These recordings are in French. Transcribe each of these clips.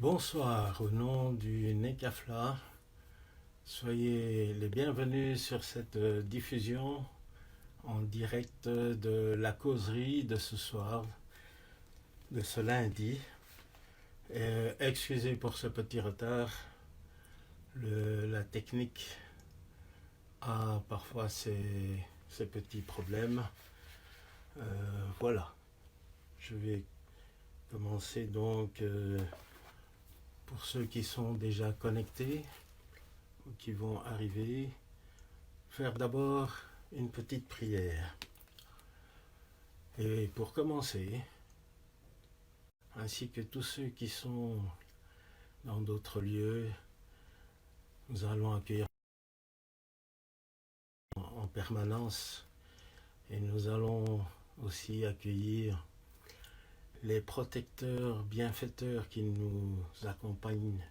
Bonsoir, au nom du NECAFLA, soyez les bienvenus sur cette diffusion en direct de la causerie de ce soir, de ce lundi. Excusez pour ce petit retard, la technique a parfois ses petits problèmes. Voilà, je vais commencer donc pour ceux qui sont déjà connectés ou qui vont arriver, faire d'abord une petite prière. Et pour commencer, ainsi que tous ceux qui sont dans d'autres lieux, nous allons accueillir en permanence et nous allons aussi accueillir les protecteurs, bienfaiteurs qui nous accompagnent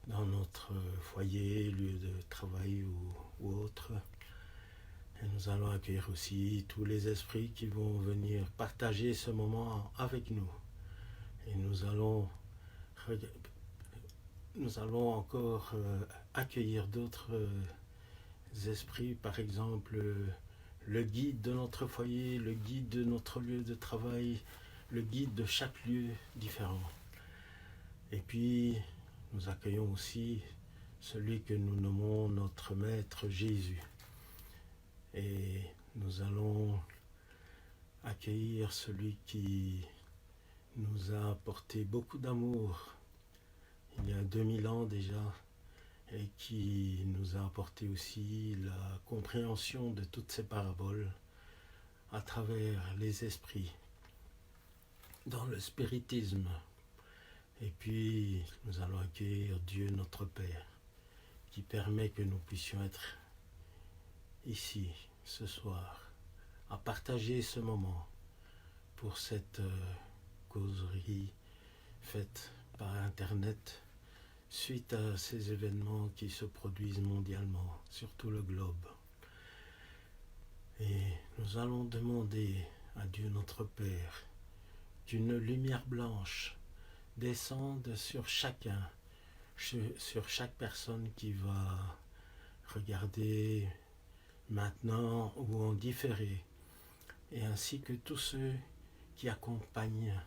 dans notre foyer, lieu de travail ou autre. Et nous allons accueillir aussi tous les esprits qui vont venir partager ce moment avec nous. Et nous allons encore accueillir d'autres esprits, par exemple le guide de notre foyer, le guide de notre lieu de travail, le guide de chaque lieu différent. Et puis, nous accueillons aussi celui que nous nommons notre Maître Jésus. Et nous allons accueillir celui qui nous a apporté beaucoup d'amour il y a 2000 ans déjà et qui nous a apporté aussi la compréhension de toutes ces paraboles à travers les esprits, dans le spiritisme. Et puis nous allons accueillir Dieu notre Père qui permet que nous puissions être ici ce soir à partager ce moment pour cette causerie faite par internet suite à ces événements qui se produisent mondialement sur tout le globe. Et nous allons demander à Dieu notre Père qu'une lumière blanche descende sur chacun, sur chaque personne qui va regarder maintenant ou en différé, et ainsi que tous ceux qui accompagnent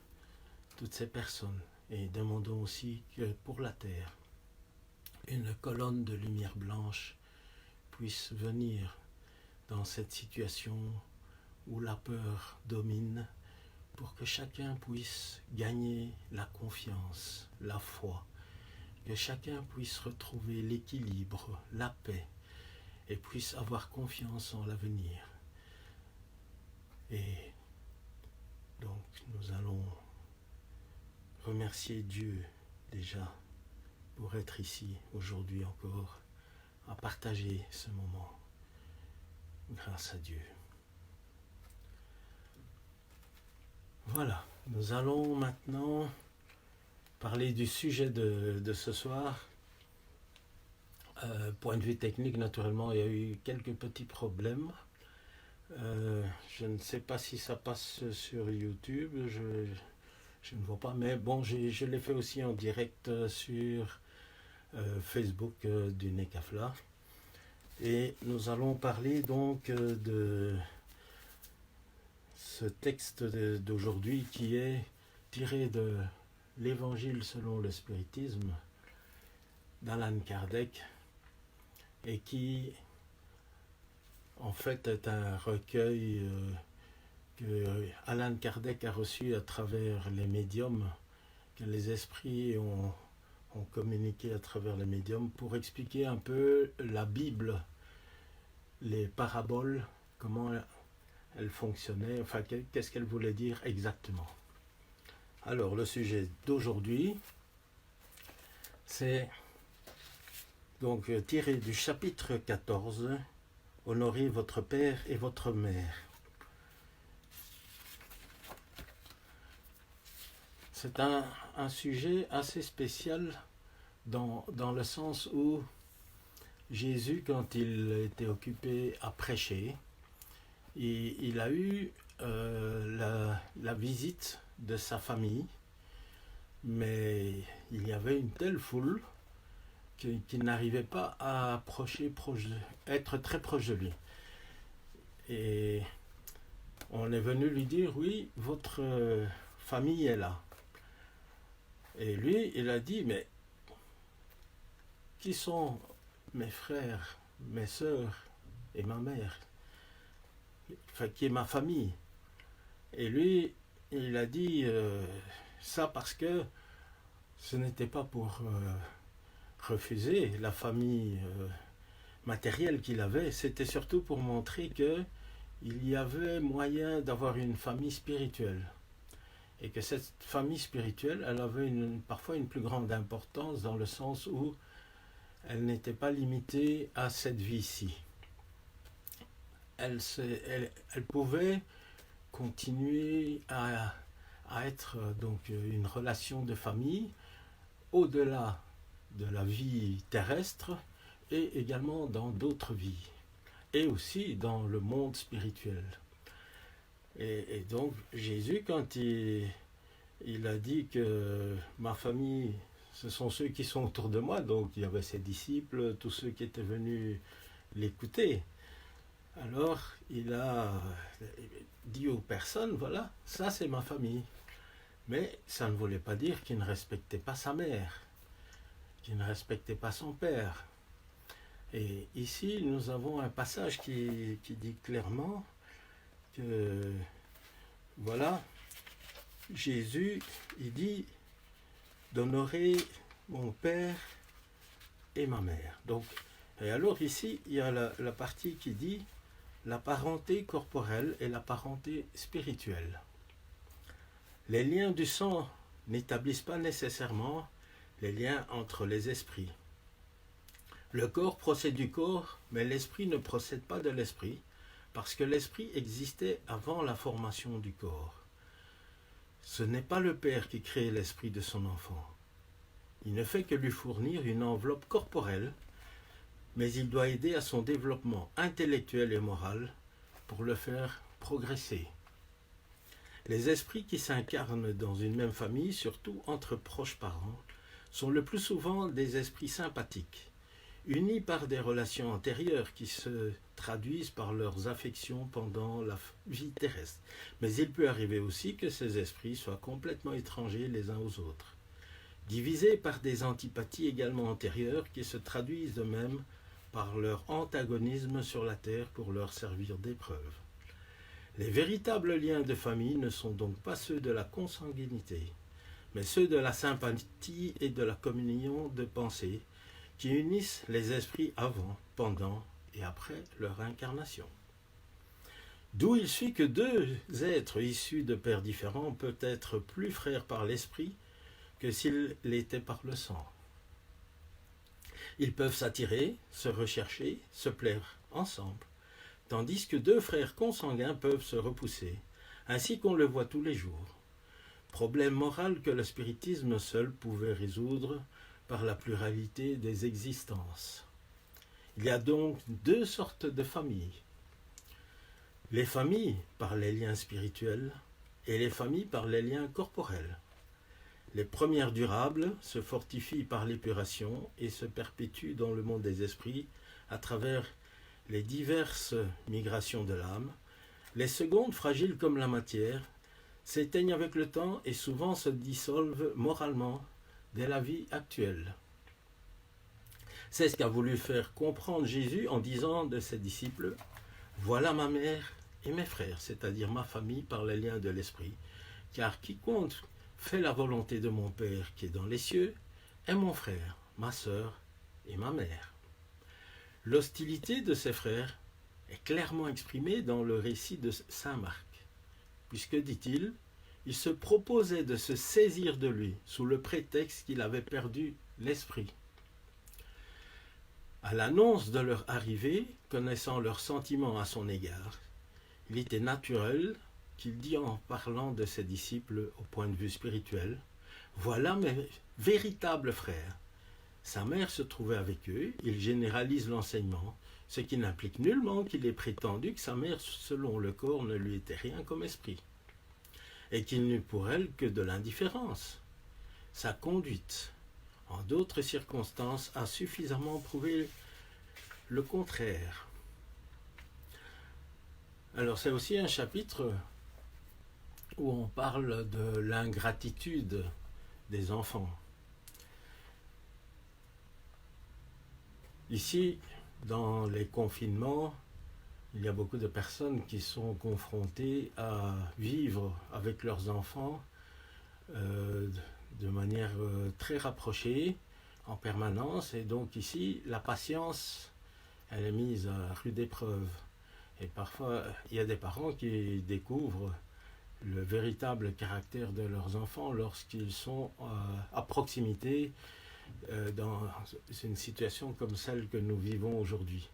toutes ces personnes. Et demandons aussi que pour la terre, une colonne de lumière blanche puisse venir dans cette situation où la peur domine, pour que chacun puisse gagner la confiance, la foi, que chacun puisse retrouver l'équilibre, la paix, et puisse avoir confiance en l'avenir. Et donc nous allons remercier Dieu déjà pour être ici aujourd'hui encore à partager ce moment grâce à Dieu. Voilà, nous allons maintenant parler du sujet de ce soir. Point de vue technique, naturellement, il y a eu quelques petits problèmes. Je ne sais pas si ça passe sur YouTube, je ne vois pas, mais bon, je l'ai fait aussi en direct sur Facebook du NECAFLA. Et nous allons parler donc de ce texte d'aujourd'hui qui est tiré de l'Évangile selon le spiritisme d'Allan Kardec et qui en fait est un recueil que Allan Kardec a reçu à travers les médiums, que les esprits ont communiqué à travers les médiums pour expliquer un peu la Bible, les paraboles, comment elles fonctionnaient, enfin qu'est-ce qu'elles voulaient dire exactement. Alors le sujet d'aujourd'hui, c'est donc tiré du chapitre 14, Honorez votre père et votre mère. C'est un sujet assez spécial dans le sens où Jésus, quand il était occupé à prêcher, il a eu la visite de sa famille, mais il y avait une telle foule qu'il n'arrivait pas à approcher, être très proche de lui. Et on est venu lui dire, oui, votre famille est là. Et lui, il a dit, mais qui sont mes frères, mes sœurs et ma mère? Enfin, qui est ma famille? Et lui, il a dit ça parce que ce n'était pas pour refuser la famille matérielle qu'il avait, c'était surtout pour montrer que il y avait moyen d'avoir une famille spirituelle. Et que cette famille spirituelle, elle avait parfois une plus grande importance dans le sens où elle n'était pas limitée à cette vie-ci. Elle pouvait continuer à être donc une relation de famille au-delà de la vie terrestre et également dans d'autres vies et aussi dans le monde spirituel. Et donc Jésus, quand il a dit que ma famille, ce sont ceux qui sont autour de moi, donc il y avait ses disciples, tous ceux qui étaient venus l'écouter, alors il a dit aux personnes, voilà, ça c'est ma famille. Mais ça ne voulait pas dire qu'il ne respectait pas sa mère, qu'il ne respectait pas son père. Et ici, nous avons un passage qui dit clairement que, voilà, Jésus, il dit d'honorer mon père et ma mère. Donc, et alors ici, il y a la partie qui dit la parenté corporelle et la parenté spirituelle. Les liens du sang n'établissent pas nécessairement les liens entre les esprits. Le corps procède du corps, mais l'esprit ne procède pas de l'esprit, parce que l'esprit existait avant la formation du corps. Ce n'est pas le père qui crée l'esprit de son enfant. Il ne fait que lui fournir une enveloppe corporelle, mais il doit aider à son développement intellectuel et moral pour le faire progresser. Les esprits qui s'incarnent dans une même famille, surtout entre proches parents, sont le plus souvent des esprits sympathiques, unis par des relations antérieures qui se traduisent par leurs affections pendant la vie terrestre. Mais il peut arriver aussi que ces esprits soient complètement étrangers les uns aux autres, divisés par des antipathies également antérieures qui se traduisent de même par leur antagonisme sur la terre pour leur servir d'épreuve. Les véritables liens de famille ne sont donc pas ceux de la consanguinité, mais ceux de la sympathie et de la communion de pensée qui unissent les esprits avant, pendant et après leur incarnation. D'où il suit que deux êtres issus de pères différents peuvent être plus frères par l'esprit que s'ils l'étaient par le sang. Ils peuvent s'attirer, se rechercher, se plaire ensemble, tandis que deux frères consanguins peuvent se repousser, ainsi qu'on le voit tous les jours. Problème moral que le spiritisme seul pouvait résoudre par la pluralité des existences. Il y a donc deux sortes de familles. Les familles par les liens spirituels et les familles par les liens corporels. Les premières durables se fortifient par l'épuration et se perpétuent dans le monde des esprits à travers les diverses migrations de l'âme. Les secondes, fragiles comme la matière, s'éteignent avec le temps et souvent se dissolvent moralement dès la vie actuelle. C'est ce qu'a voulu faire comprendre Jésus en disant de ses disciples « Voilà ma mère et mes frères, c'est-à-dire ma famille par les liens de l'esprit, car quiconque fait la volonté de mon Père qui est dans les cieux est mon frère, ma sœur et ma mère. » L'hostilité de ses frères est clairement exprimée dans le récit de saint Marc, puisque, dit-il, il se proposait de se saisir de lui sous le prétexte qu'il avait perdu l'esprit. À l'annonce de leur arrivée, connaissant leurs sentiments à son égard, il était naturel qu'il dit en parlant de ses disciples au point de vue spirituel, « Voilà mes véritables frères. » Sa mère se trouvait avec eux, il généralise l'enseignement, ce qui n'implique nullement qu'il ait prétendu que sa mère, selon le corps, ne lui était rien comme esprit, et qu'il n'eut pour elle que de l'indifférence. Sa conduite en d'autres circonstances, a suffisamment prouvé le contraire. Alors c'est aussi un chapitre où on parle de l'ingratitude des enfants. Ici, dans les confinements, il y a beaucoup de personnes qui sont confrontées à vivre avec leurs enfants de manière très rapprochée, en permanence. Et donc ici, la patience, elle est mise à rude épreuve. Et parfois, il y a des parents qui découvrent le véritable caractère de leurs enfants lorsqu'ils sont à proximité dans une situation comme celle que nous vivons aujourd'hui.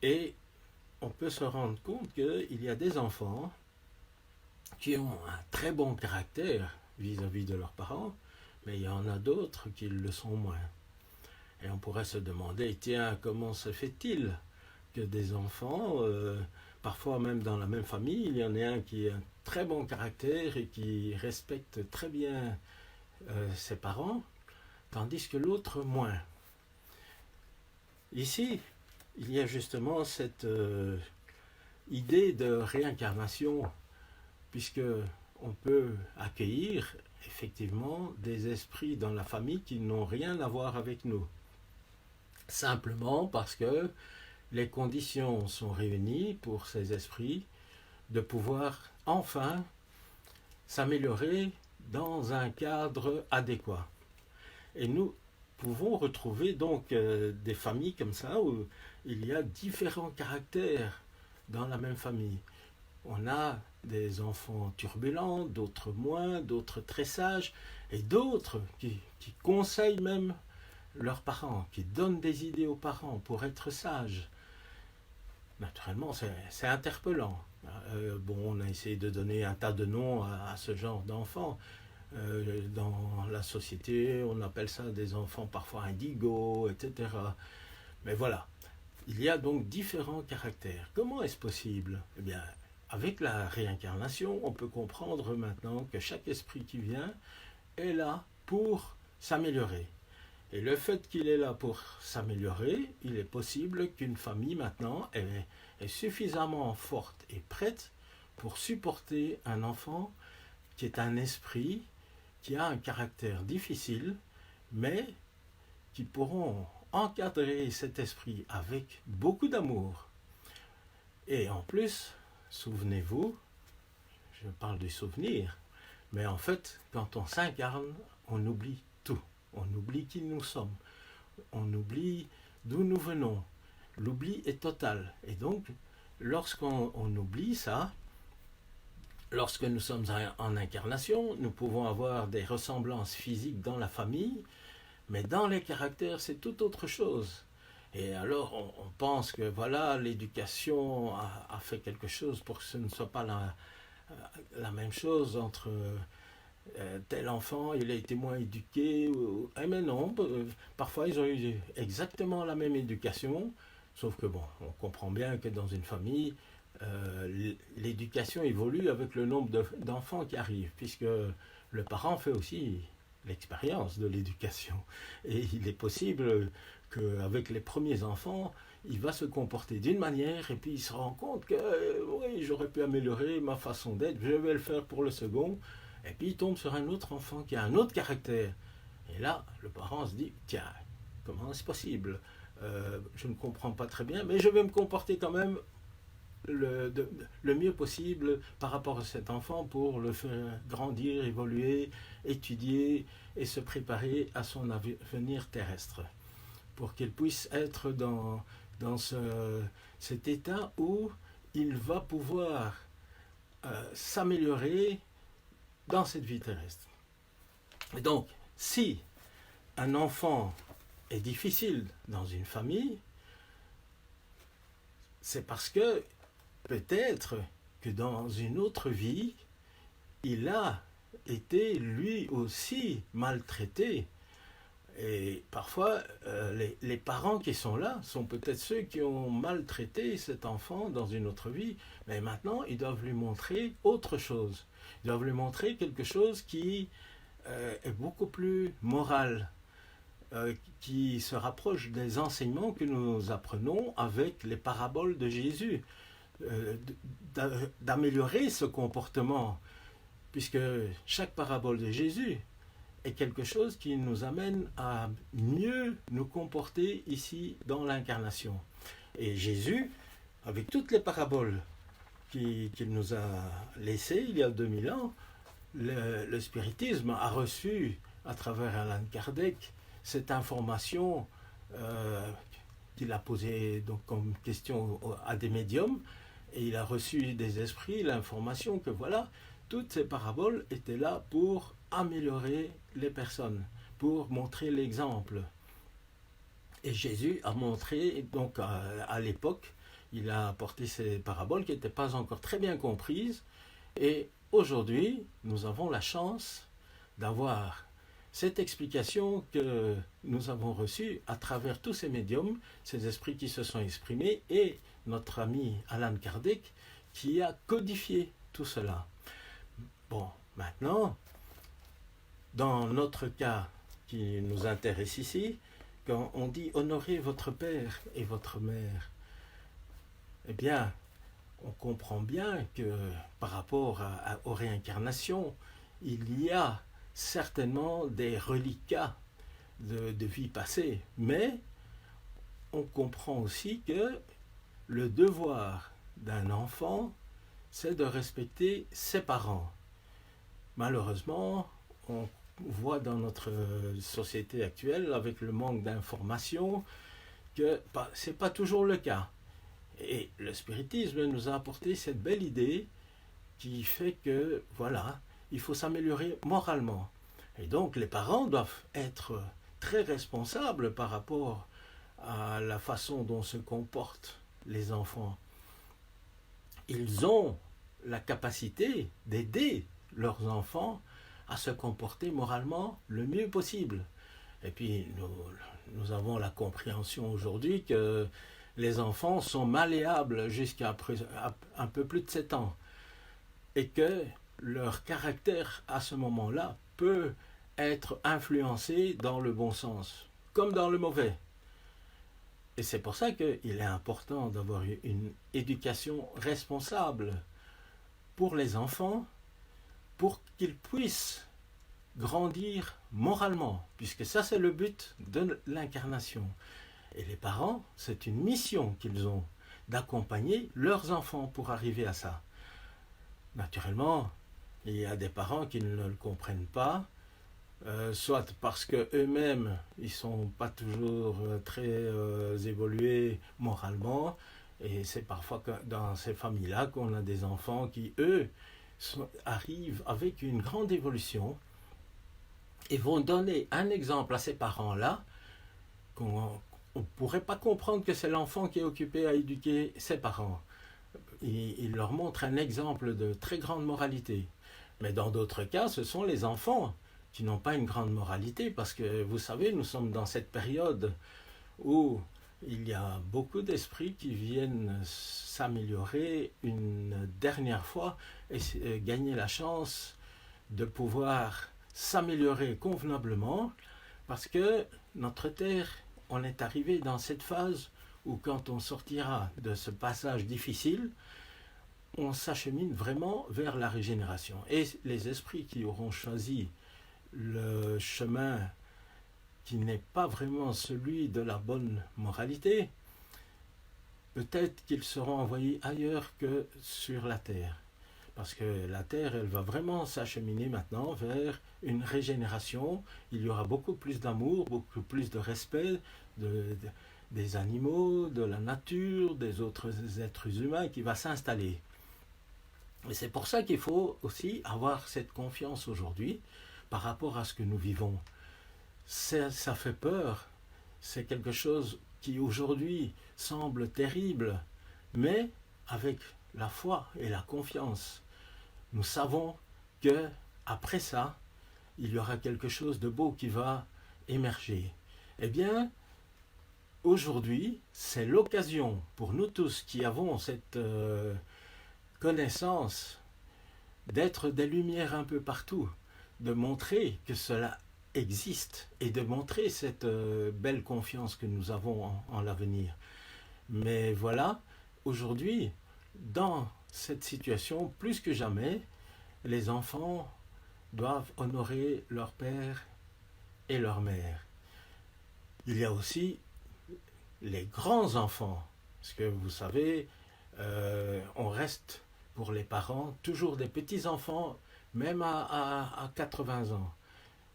Et on peut se rendre compte qu'il y a des enfants qui ont un très bon caractère vis-à-vis de leurs parents, mais il y en a d'autres qui le sont moins. Et on pourrait se demander, tiens, comment se fait-il que des enfants, parfois même dans la même famille, il y en a un qui a un très bon caractère et qui respecte très bien ses parents, tandis que l'autre moins. Ici, il y a justement cette idée de réincarnation, puisque on peut accueillir effectivement des esprits dans la famille qui n'ont rien à voir avec nous. Simplement parce que les conditions sont réunies pour ces esprits de pouvoir enfin s'améliorer dans un cadre adéquat. Et nous pouvons retrouver donc des familles comme ça où il y a différents caractères dans la même famille. On a des enfants turbulents, d'autres moins, d'autres très sages, et d'autres qui conseillent même leurs parents, qui donnent des idées aux parents pour être sages. Naturellement, c'est interpellant. On a essayé de donner un tas de noms à ce genre d'enfants. Dans la société, on appelle ça des enfants parfois indigos, etc. Mais voilà, il y a donc différents caractères. Comment est-ce possible? Eh bien, avec la réincarnation, on peut comprendre maintenant que chaque esprit qui vient est là pour s'améliorer. Et le fait qu'il est là pour s'améliorer, il est possible qu'une famille maintenant est suffisamment forte et prête pour supporter un enfant qui est un esprit, qui a un caractère difficile, mais qui pourront encadrer cet esprit avec beaucoup d'amour. Et en plus, souvenez-vous, je parle du souvenir, mais en fait, quand on s'incarne, on oublie tout. On oublie qui nous sommes. On oublie d'où nous venons. L'oubli est total. Et donc, lorsqu'on oublie ça, lorsque nous sommes en incarnation, nous pouvons avoir des ressemblances physiques dans la famille, mais dans les caractères, c'est tout autre chose. Et alors, on pense que voilà, l'éducation a fait quelque chose pour que ce ne soit pas la même chose entre tel enfant, il a été moins éduqué. Mais non, parfois ils ont eu exactement la même éducation, sauf que bon, on comprend bien que dans une famille, l'éducation évolue avec le nombre d'enfants qui arrivent, puisque le parent fait aussi l'expérience de l'éducation. Et il est possible qu'avec les premiers enfants, il va se comporter d'une manière et puis il se rend compte que oui, j'aurais pu améliorer ma façon d'être, je vais le faire pour le second. Et puis il tombe sur un autre enfant qui a un autre caractère. Et là, le parent se dit, tiens, comment c'est possible? Je ne comprends pas très bien, mais je vais me comporter quand même le mieux possible par rapport à cet enfant pour le faire grandir, évoluer, étudier et se préparer à son avenir terrestre. Pour qu'il puisse être dans cet état où il va pouvoir s'améliorer dans cette vie terrestre. Et donc, si un enfant est difficile dans une famille, c'est parce que peut-être que dans une autre vie, il a été lui aussi maltraité. Et parfois, les parents qui sont là sont peut-être ceux qui ont maltraité cet enfant dans une autre vie, mais maintenant, ils doivent lui montrer autre chose. Ils doivent lui montrer quelque chose qui est beaucoup plus moral, qui se rapproche des enseignements que nous apprenons avec les paraboles de Jésus, d'améliorer ce comportement, puisque chaque parabole de Jésus est quelque chose qui nous amène à mieux nous comporter ici dans l'incarnation. Et Jésus, avec toutes les paraboles qu'il nous a laissées il y a 2000 ans, le spiritisme a reçu à travers Allan Kardec cette information qu'il a posée donc comme question à des médiums, et il a reçu des esprits l'information que voilà, toutes ces paraboles étaient là pour améliorer les personnes, pour montrer l'exemple. Et Jésus a montré, donc à l'époque, il a apporté ces paraboles qui n'étaient pas encore très bien comprises, et aujourd'hui, nous avons la chance d'avoir cette explication que nous avons reçue à travers tous ces médiums, ces esprits qui se sont exprimés, et notre ami Allan Kardec qui a codifié tout cela. Bon, maintenant, dans notre cas qui nous intéresse ici, quand on dit honorez votre père et votre mère, eh bien, on comprend bien que par rapport aux réincarnations, il y a certainement des reliquats de vie passée, mais on comprend aussi que le devoir d'un enfant, c'est de respecter ses parents. Malheureusement, on voit dans notre société actuelle, avec le manque d'informations, que ce n'est pas toujours le cas. Et le spiritisme nous a apporté cette belle idée qui fait que, voilà, il faut s'améliorer moralement. Et donc les parents doivent être très responsables par rapport à la façon dont se comportent les enfants. Ils ont la capacité d'aider leurs enfants à se comporter moralement le mieux possible. Et puis nous avons la compréhension aujourd'hui que les enfants sont malléables jusqu'à un peu plus de 7 ans et que leur caractère à ce moment-là peut être influencé dans le bon sens comme dans le mauvais. Et c'est pour ça qu'il est important d'avoir une éducation responsable pour les enfants, pour qu'ils puissent grandir moralement, puisque ça c'est le but de l'incarnation. Et les parents, c'est une mission qu'ils ont, d'accompagner leurs enfants pour arriver à ça. Naturellement, il y a des parents qui ne le comprennent pas, soit parce qu'eux-mêmes, ils ne sont pas toujours très évolués moralement, et c'est parfois que dans ces familles-là qu'on a des enfants qui, eux, arrivent avec une grande évolution et vont donner un exemple à ces parents-là qu'on ne pourrait pas comprendre que c'est l'enfant qui est occupé à éduquer ses parents. Il leur montre un exemple de très grande moralité. Mais dans d'autres cas, ce sont les enfants qui n'ont pas une grande moralité, parce que vous savez, nous sommes dans cette période où il y a beaucoup d'esprits qui viennent s'améliorer une dernière fois et gagner la chance de pouvoir s'améliorer convenablement, parce que notre terre, on est arrivé dans cette phase où quand on sortira de ce passage difficile, on s'achemine vraiment vers la régénération. Et les esprits qui auront choisi le chemin qui n'est pas vraiment celui de la bonne moralité, peut-être qu'ils seront envoyés ailleurs que sur la terre. Parce que la terre, elle va vraiment s'acheminer maintenant vers une régénération. Il y aura beaucoup plus d'amour, beaucoup plus de respect des animaux, de la nature, des autres êtres humains qui va s'installer. Et c'est pour ça qu'il faut aussi avoir cette confiance aujourd'hui par rapport à ce que nous vivons. Ça fait peur, c'est quelque chose qui aujourd'hui semble terrible, mais avec la foi et la confiance, nous savons que après ça, il y aura quelque chose de beau qui va émerger. Eh bien, aujourd'hui, c'est l'occasion pour nous tous qui avons cette connaissance d'être des lumières un peu partout, de montrer que cela existe et de montrer cette belle confiance que nous avons en l'avenir. Mais voilà, aujourd'hui, dans cette situation, plus que jamais, les enfants doivent honorer leur père et leur mère. Il y a aussi les grands enfants, parce que vous savez, on reste pour les parents toujours des petits enfants, même à 80 ans.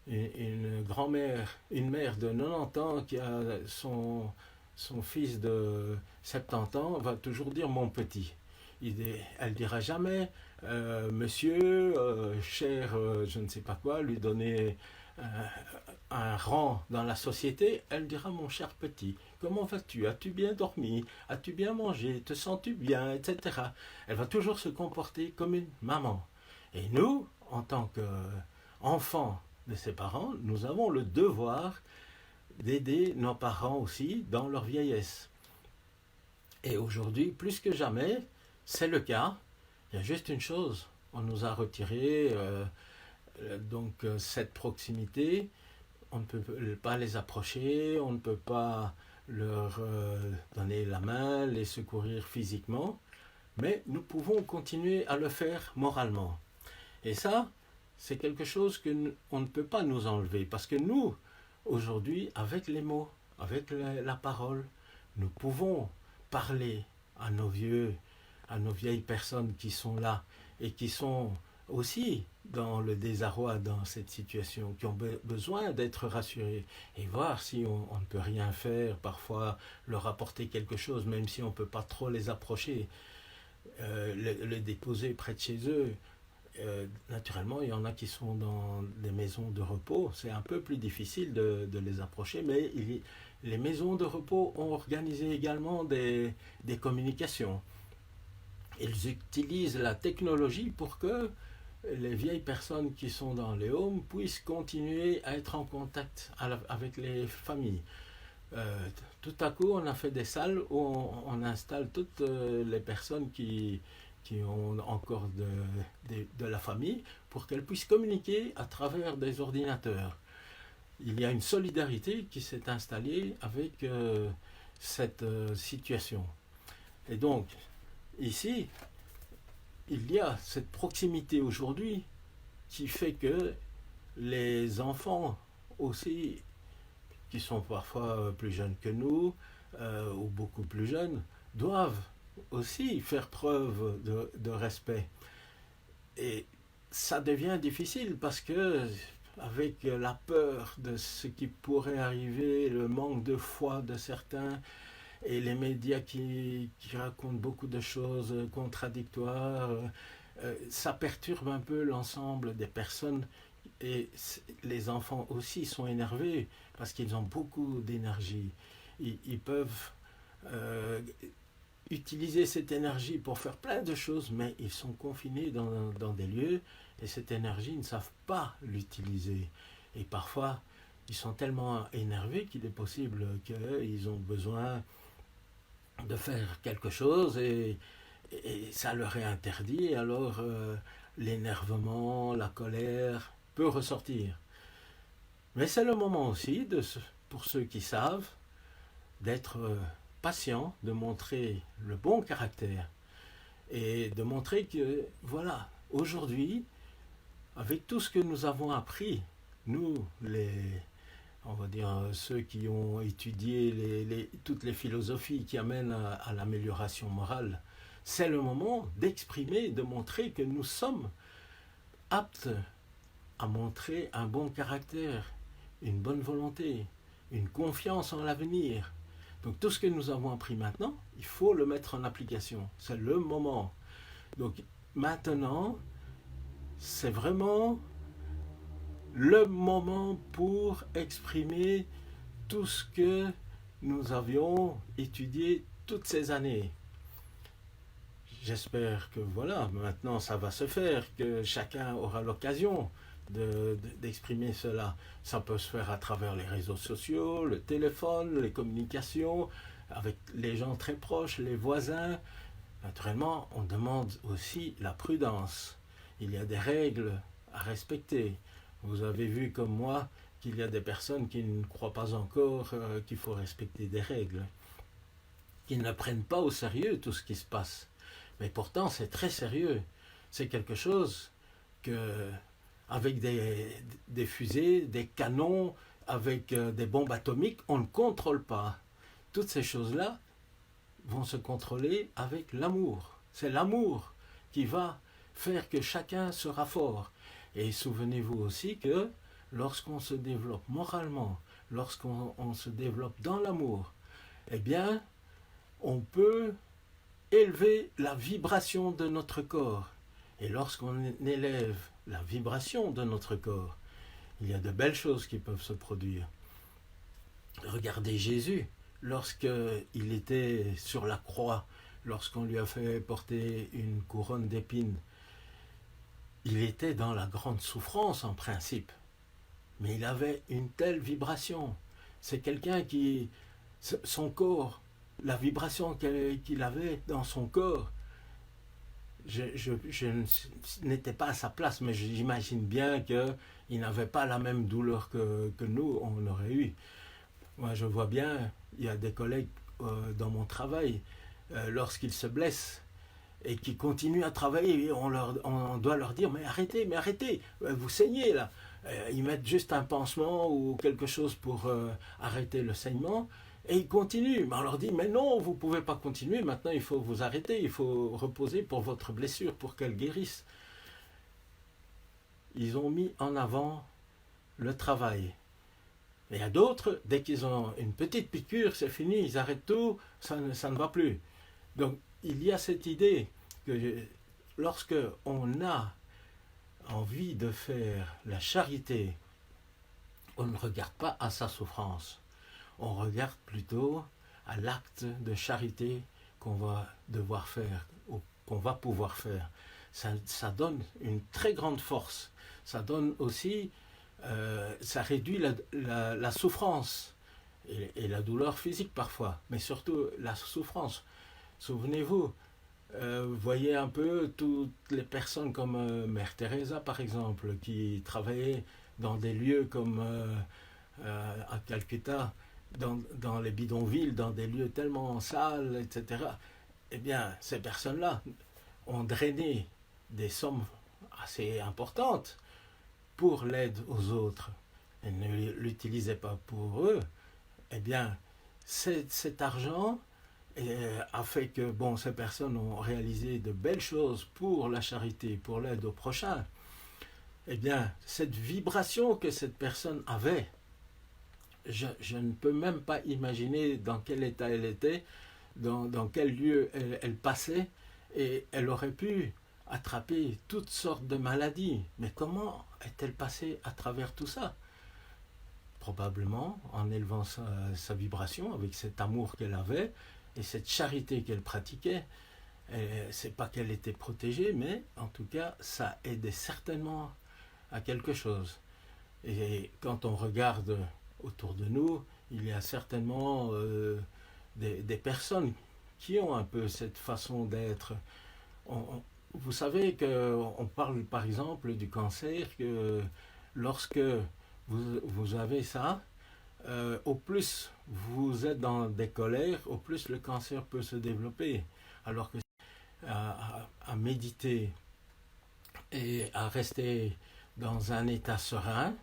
Une grand-mère, une mère de 90 ans qui a son fils de 70 ans va toujours dire mon petit. Elle dira jamais monsieur, cher, je ne sais pas quoi, lui donner un rang dans la société. Elle dira mon cher petit, comment vas-tu? As-tu bien dormi? As-tu bien mangé? Te sens-tu bien? Etc. Elle va toujours se comporter comme une maman. Et nous, en tant qu'enfants de ses parents, nous avons le devoir d'aider nos parents aussi dans leur vieillesse. Et aujourd'hui, plus que jamais, c'est le cas. Il y a juste une chose, on nous a retiré cette proximité, on ne peut pas les approcher, on ne peut pas leur donner la main, les secourir physiquement, mais nous pouvons continuer à le faire moralement. Et ça, c'est quelque chose qu'on ne peut pas nous enlever, parce que nous, aujourd'hui, avec les mots, avec la parole, nous pouvons parler à nos vieux, à nos vieilles personnes qui sont là et qui sont aussi dans le désarroi dans cette situation, qui ont besoin d'être rassurés et voir si on ne peut rien faire, parfois leur apporter quelque chose, même si on ne peut pas trop les approcher, le déposer près de chez eux. Naturellement, il y en a qui sont dans des maisons de repos, c'est un peu plus difficile de les approcher, mais les maisons de repos ont organisé également des communications. Ils utilisent la technologie pour que les vieilles personnes qui sont dans les homes puissent continuer à être en contact avec les familles. Tout à coup, on a fait des salles où on installe toutes les personnes qui ont encore de la famille pour qu'elles puissent communiquer à travers des ordinateurs. Il y a une solidarité qui s'est installée avec cette situation. Et donc, ici, il y a cette proximité aujourd'hui qui fait que les enfants aussi, qui sont parfois plus jeunes que nous, ou beaucoup plus jeunes, doivent aussi faire preuve de respect. Et ça devient difficile parce que, avec la peur de ce qui pourrait arriver, le manque de foi de certains, et les médias qui racontent beaucoup de choses contradictoires, ça perturbe un peu l'ensemble des personnes. Et les enfants aussi sont énervés parce qu'ils ont beaucoup d'énergie. Ils peuvent utiliser cette énergie pour faire plein de choses, mais ils sont confinés dans des lieux et cette énergie, ils ne savent pas l'utiliser. Et parfois, ils sont tellement énervés qu'il est possible qu'ils ont besoin de faire quelque chose et ça leur est interdit, alors l'énervement, la colère peut ressortir. Mais c'est le moment aussi, pour ceux qui savent, d'être patient, de montrer le bon caractère et de montrer que, voilà, aujourd'hui, avec tout ce que nous avons appris, nous, on va dire ceux qui ont étudié toutes les philosophies qui amènent à l'amélioration morale, c'est le moment d'exprimer, de montrer que nous sommes aptes à montrer un bon caractère, une bonne volonté, une confiance en l'avenir. Donc tout ce que nous avons appris maintenant, il faut le mettre en application. C'est le moment. Donc maintenant, c'est vraiment le moment pour exprimer tout ce que nous avions étudié toutes ces années. J'espère que voilà, maintenant ça va se faire, que chacun aura l'occasion d'exprimer cela. Ça peut se faire à travers les réseaux sociaux, le téléphone, les communications, avec les gens très proches, les voisins. Naturellement, on demande aussi la prudence. Il y a des règles à respecter. Vous avez vu comme moi qu'il y a des personnes qui ne croient pas encore qu'il faut respecter des règles, qui ne prennent pas au sérieux tout ce qui se passe. Mais pourtant, c'est très sérieux. C'est quelque chose que, avec des fusées, des canons, avec des bombes atomiques, on ne contrôle pas. Toutes ces choses-là vont se contrôler avec l'amour. C'est l'amour qui va faire que chacun sera fort. Et souvenez-vous aussi que lorsqu'on se développe moralement, lorsqu'on se développe dans l'amour, eh bien, on peut élever la vibration de notre corps. Et lorsqu'on élève la vibration de notre corps, il y a de belles choses qui peuvent se produire. Regardez Jésus, lorsqu'il était sur la croix, lorsqu'on lui a fait porter une couronne d'épines, il était dans la grande souffrance en principe, mais il avait une telle vibration. C'est quelqu'un qui, son corps, la vibration qu'il avait dans son corps, je n'étais pas à sa place, mais j'imagine bien qu'il n'avait pas la même douleur que nous, on aurait eu. Moi, je vois bien, il y a des collègues dans mon travail, lorsqu'ils se blessent et qui continuent à travailler, on doit leur dire mais arrêtez, vous saignez là. Ils mettent juste un pansement ou quelque chose pour arrêter le saignement. Et ils continuent. Mais on leur dit, mais non, vous ne pouvez pas continuer. Maintenant, il faut vous arrêter. Il faut reposer pour votre blessure, pour qu'elle guérisse. Ils ont mis en avant le travail. Mais il y a d'autres, dès qu'ils ont une petite piqûre, c'est fini, ils arrêtent tout, ça ne va plus. Donc, il y a cette idée que lorsque on a envie de faire la charité, on ne regarde pas à sa souffrance. On regarde plutôt à l'acte de charité qu'on va devoir faire ou qu'on va pouvoir faire. Ça donne une très grande force. Ça donne aussi, ça réduit la souffrance et la douleur physique parfois, mais surtout la souffrance. Souvenez-vous, voyez un peu toutes les personnes comme Mère Teresa par exemple, qui travaillaient dans des lieux comme à Calcutta, dans les bidonvilles, dans des lieux tellement sales, etc. Eh bien, ces personnes-là ont drainé des sommes assez importantes pour l'aide aux autres. Elles ne l'utilisaient pas pour eux. Eh bien, cet argent a fait que ces personnes ont réalisé de belles choses pour la charité, pour l'aide aux prochains. Eh bien, cette vibration que cette personne avait, je ne peux même pas imaginer dans quel état elle était, dans quel lieu elle passait, et elle aurait pu attraper toutes sortes de maladies. Mais comment est-elle passée à travers tout ça? Probablement en élevant sa vibration avec cet amour qu'elle avait et cette charité qu'elle pratiquait. C'est pas qu'elle était protégée, mais en tout cas, ça aidait certainement à quelque chose. Et quand on regarde autour de nous, il y a certainement des personnes qui ont un peu cette façon d'être. Vous savez qu'on parle par exemple du cancer, que lorsque vous avez ça, au plus vous êtes dans des colères, au plus le cancer peut se développer. Alors que à méditer et à rester dans un état serein,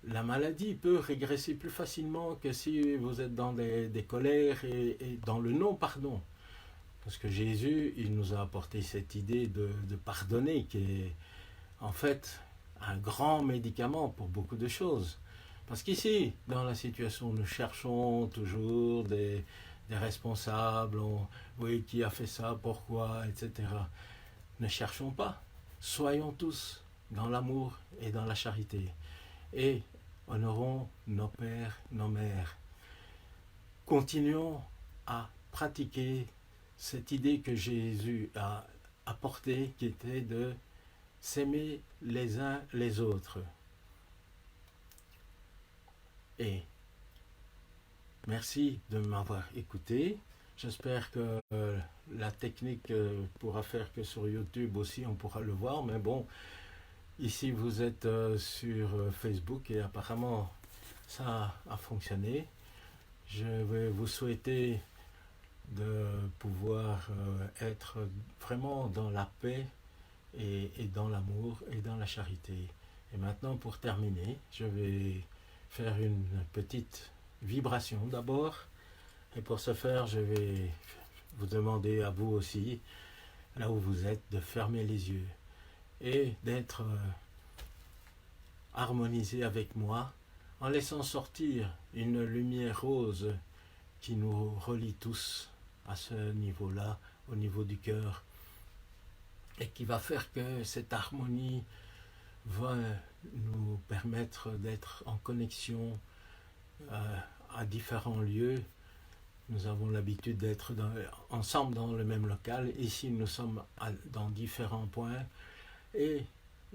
la maladie peut régresser plus facilement que si vous êtes dans des colères et dans le non-pardon. Parce que Jésus, il nous a apporté cette idée de pardonner qui est en fait un grand médicament pour beaucoup de choses. Parce qu'ici, dans la situation, nous cherchons toujours des responsables, oui, qui a fait ça, pourquoi, etc. Ne cherchons pas. Soyons tous dans l'amour et dans la charité. Et honorons nos pères, nos mères. Continuons à pratiquer cette idée que Jésus a apportée, qui était de s'aimer les uns les autres. Et merci de m'avoir écouté. J'espère que la technique pourra faire que sur YouTube aussi on pourra le voir, mais bon, Ici, vous êtes sur Facebook et apparemment, ça a fonctionné. Je vais vous souhaiter de pouvoir être vraiment dans la paix et dans l'amour et dans la charité. Et maintenant, pour terminer, je vais faire une petite vibration d'abord. Et pour ce faire, je vais vous demander à vous aussi, là où vous êtes, de fermer les yeux et d'être harmonisé avec moi en laissant sortir une lumière rose qui nous relie tous à ce niveau-là, au niveau du cœur, et qui va faire que cette harmonie va nous permettre d'être en connexion à différents lieux. Nous avons l'habitude d'être ensemble dans le même local. Ici, nous sommes dans différents points. Et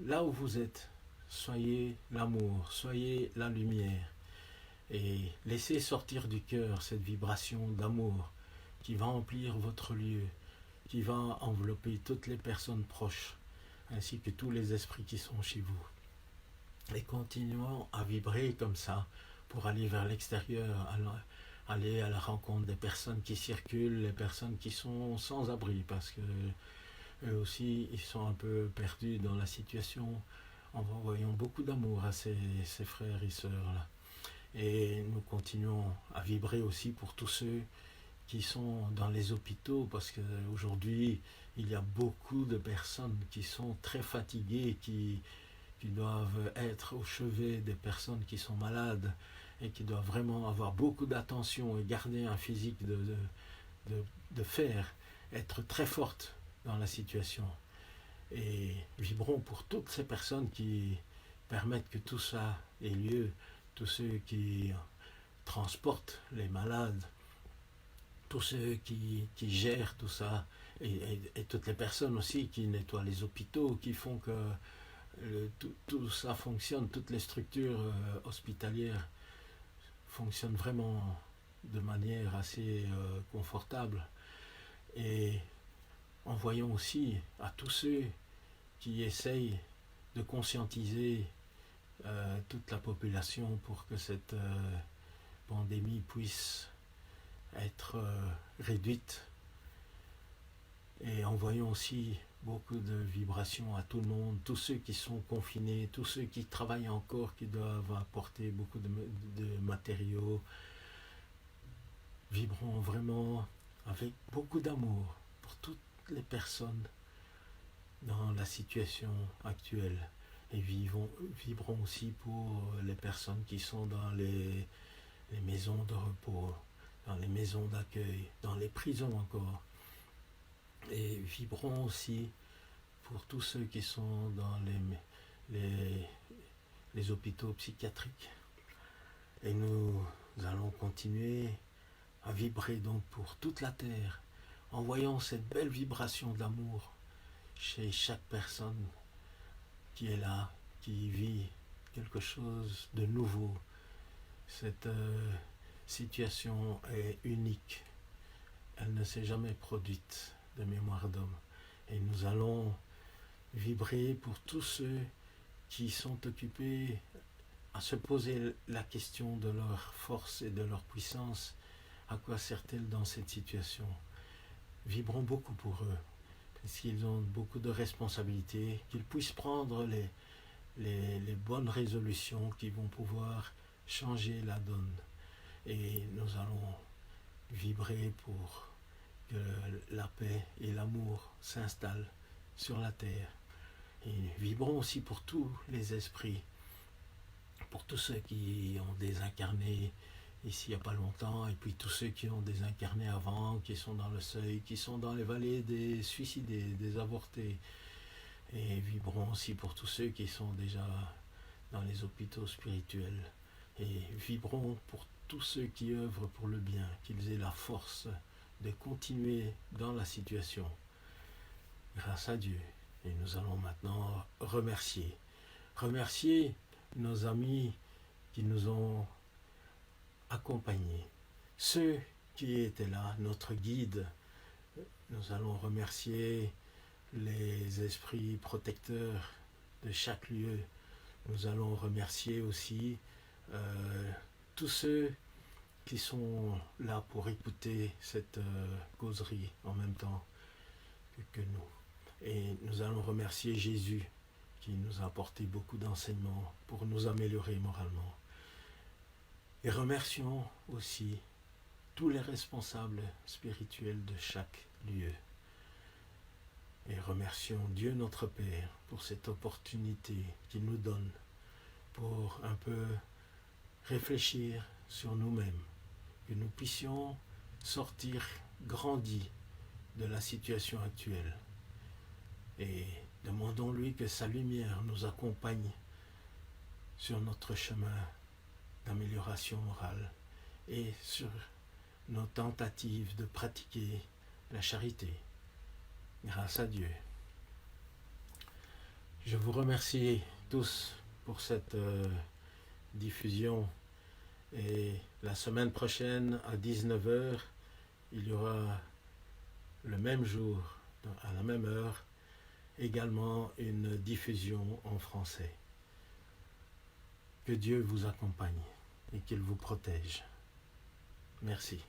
là où vous êtes, soyez l'amour, soyez la lumière. Et laissez sortir du cœur cette vibration d'amour qui va emplir votre lieu, qui va envelopper toutes les personnes proches, ainsi que tous les esprits qui sont chez vous. Et continuons à vibrer comme ça pour aller vers l'extérieur, aller à la rencontre des personnes qui circulent, les personnes qui sont sans abri, parce que eux aussi, ils sont un peu perdus dans la situation, en envoyant beaucoup d'amour à ces frères et sœurs-là. Et nous continuons à vibrer aussi pour tous ceux qui sont dans les hôpitaux, parce qu'aujourd'hui, il y a beaucoup de personnes qui sont très fatiguées, qui doivent être au chevet des personnes qui sont malades et qui doivent vraiment avoir beaucoup d'attention et garder un physique de fer, être très forte dans la situation. Et vibrons pour toutes ces personnes qui permettent que tout ça ait lieu, tous ceux qui transportent les malades, tous ceux qui gèrent tout ça, et toutes les personnes aussi qui nettoient les hôpitaux, qui font que tout ça fonctionne, toutes les structures hospitalières fonctionnent vraiment de manière assez confortable. Et envoyons aussi à tous ceux qui essayent de conscientiser toute la population pour que cette pandémie puisse être réduite. Et envoyons aussi beaucoup de vibrations à tout le monde, tous ceux qui sont confinés, tous ceux qui travaillent encore, qui doivent apporter beaucoup de matériaux. Vibrons vraiment avec beaucoup d'amour pour toutes les personnes dans la situation actuelle. Et vibrons aussi pour les personnes qui sont dans les maisons de repos, dans les maisons d'accueil, dans les prisons encore. Et vibrons aussi pour tous ceux qui sont dans les hôpitaux psychiatriques. Et nous allons continuer à vibrer donc pour toute la terre, en voyant cette belle vibration d'amour chez chaque personne qui est là, qui vit quelque chose de nouveau. Cette situation est unique. Elle ne s'est jamais produite de mémoire d'homme. Et nous allons vibrer pour tous ceux qui sont occupés à se poser la question de leur force et de leur puissance. À quoi sert-elle dans cette situation? Vibrons beaucoup pour eux, parce qu'ils ont beaucoup de responsabilités, qu'ils puissent prendre les bonnes résolutions qui vont pouvoir changer la donne. Et nous allons vibrer pour que la paix et l'amour s'installent sur la terre. Et vibrons aussi pour tous les esprits, pour tous ceux qui ont désincarné ici il n'y a pas longtemps, et puis tous ceux qui ont désincarné avant, qui sont dans le seuil, qui sont dans les vallées des suicidés, des avortés. Et vibrons aussi pour tous ceux qui sont déjà dans les hôpitaux spirituels. Et vibrons pour tous ceux qui œuvrent pour le bien, qu'ils aient la force de continuer dans la situation, grâce à Dieu. Et nous allons maintenant remercier nos amis qui nous ont accompagnés, ceux qui étaient là, notre guide. Nous allons remercier les esprits protecteurs de chaque lieu. Nous allons remercier aussi tous ceux qui sont là pour écouter cette causerie en même temps que nous. Et nous allons remercier Jésus qui nous a apporté beaucoup d'enseignements pour nous améliorer moralement. Et remercions aussi tous les responsables spirituels de chaque lieu. Et remercions Dieu notre Père pour cette opportunité qu'il nous donne pour un peu réfléchir sur nous-mêmes, que nous puissions sortir grandis de la situation actuelle. Et demandons-lui que sa lumière nous accompagne sur notre chemin d'amélioration morale et sur nos tentatives de pratiquer la charité. Grâce à Dieu. Je vous remercie tous pour cette diffusion. Et la semaine prochaine, à 19h, il y aura le même jour, à la même heure, également une diffusion en français. Que Dieu vous accompagne et qu'il vous protège. Merci.